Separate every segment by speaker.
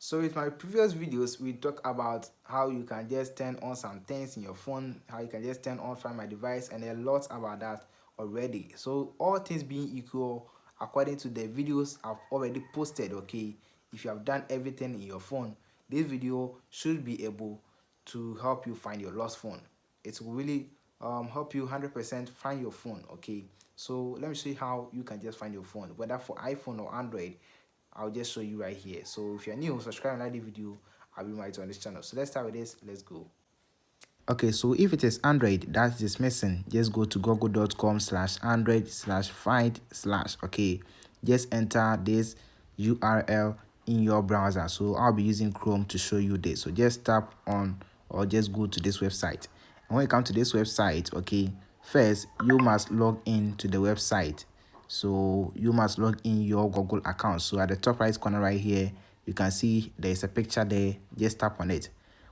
Speaker 1: So with my previous videos, we talk about how you can just turn on some things in your phone, how you can just turn on Find My Device, and a lot about that already. So all things being equal, according to the videos I've already posted, okay, if you have done everything in your phone, this video should be able to help you find your lost phone. It will really help you 100% find your phone, okay. So let me show you how you can just find your phone, whether for iPhone or Android. I'll just show you right here. So if you're new, subscribe and like the video. I'll be right on this channel. So let's start with this. Let's go. Okay, so if it is Android that is missing, just go to google.com/android/find/, okay, just enter this URL in your browser. So I'll be using Chrome to show you this. So just tap on or just go to this website. And when you come to this website, okay, first you must log in to the website. So you must log in your Google account. So at the top right corner right here, you can see there's a picture there. Just tap on it.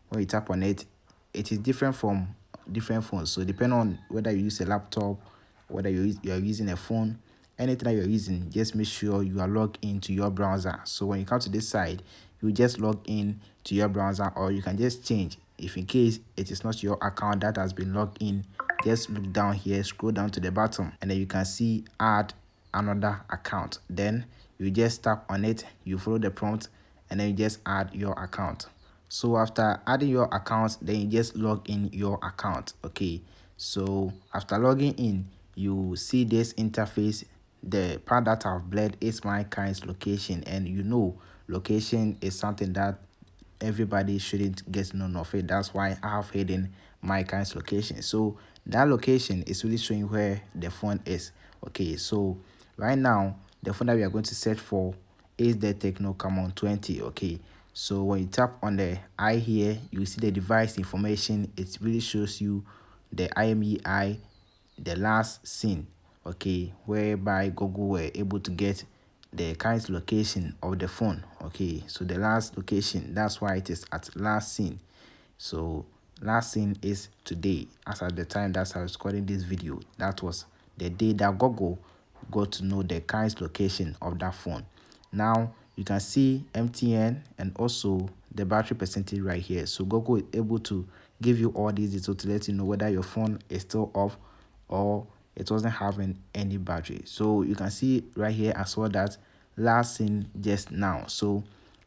Speaker 1: When you tap on it, it is different from different phones. So depending on whether you use a laptop, whether you are using a phone, anything that you're using, just make sure you are logged into your browser. So when you come to this side, you just log in to your browser, or you can just change. If in case it is not your account that has been logged in, just look down here, scroll down to the bottom, and then you can see add another account. Then you just tap on it, you follow the prompt, and then you just add your account. So after adding your account, then you just log in your account, okay. So after logging in, you see this interface. The part that I've blurred is my kind's location, and you know location is something that everybody shouldn't get none of it. That's why I have hidden my kind's location. So that location is really showing where the phone is, okay. So right now the phone that we are going to search for is the Tecno Camon 20, okay. So when you tap on the I here, you see the device information. It really shows you the IMEI, the last seen, okay, whereby Google were able to get the current location of the phone, okay. So the last location, that's why it is at last seen. So last seen is today. As at the time that I was recording this video, that was the day that Google got to know the current location of that phone. Now you can see MTN and also the battery percentage right here. So Google is able to give you all these details to let you know whether your phone is still off or it wasn't having any battery. So you can see right here as well that last seen just now. So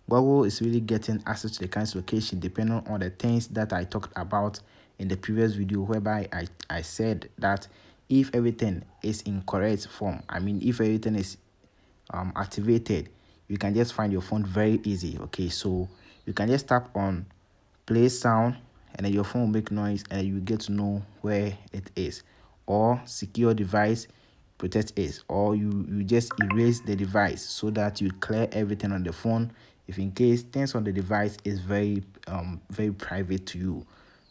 Speaker 1: Google is really getting access to the current location depending on the things that I talked about in the previous video, whereby I said that if everything is in correct form, I mean if everything is activated, you can just find your phone very easy, okay. So you can just tap on play sound, and then your phone will make noise, and you get to know where it is. Or secure device, protect it, or you just erase the device so that you clear everything on the phone if in case things on the device is very private to you,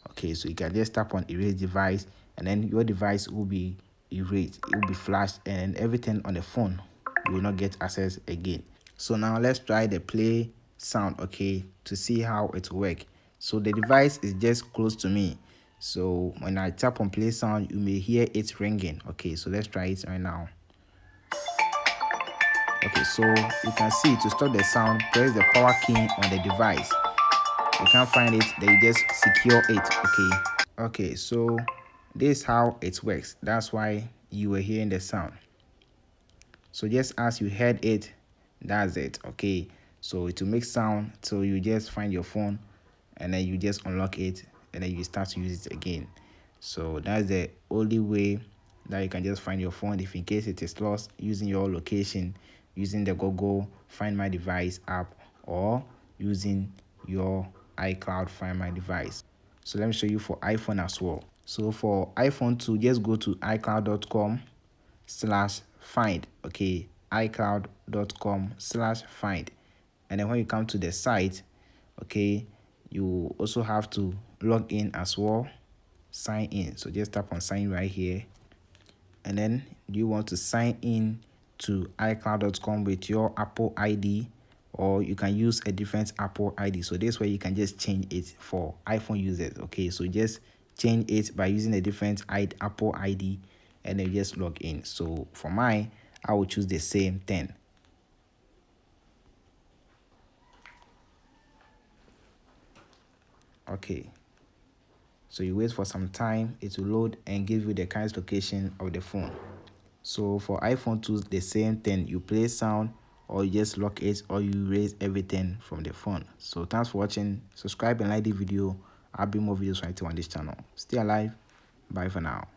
Speaker 1: okay. So you can just tap on erase device, and then your device will be erased, it will be flashed, and everything on the phone you will not get access again. So now let's try the play sound, okay, to see how it works. So the device is just close to me, so when I tap on play sound, you may hear it ringing, okay. So let's try it right now. Okay, so you can see to stop the sound, press the power key on the device. You can't find it, then you just secure it, okay. Okay, so this is how it works. That's why you were hearing the sound. So just as you heard it, that's it, okay. So to make sound, so you just find your phone, and then you just unlock it, and then you start to use it again. So that's the only way that you can just find your phone if in case it is lost, using your location, using the Google Find My Device app, or using your iCloud Find My Device. So let me show you for iPhone as well. So for iPhone 2, just go to icloud.com/find, okay, icloud.com/find, and then when you come to the site, okay, you also have to log in as well, sign in. So just tap on sign right here, and then you want to sign in to icloud.com with your Apple ID, or you can use a different Apple ID. So this way you can just change it for iPhone users, okay. So just change it by using a different Apple ID, and then just log in. So for mine, I will choose the same thing. Okay, so you wait for some time, it will load and give you the current location of the phone. So for iPhone 2, the same thing, you play sound or you just lock it or you erase everything from the phone. So thanks for watching. Subscribe and like the video. I'll bring more videos right on this channel. Stay alive. Bye for now.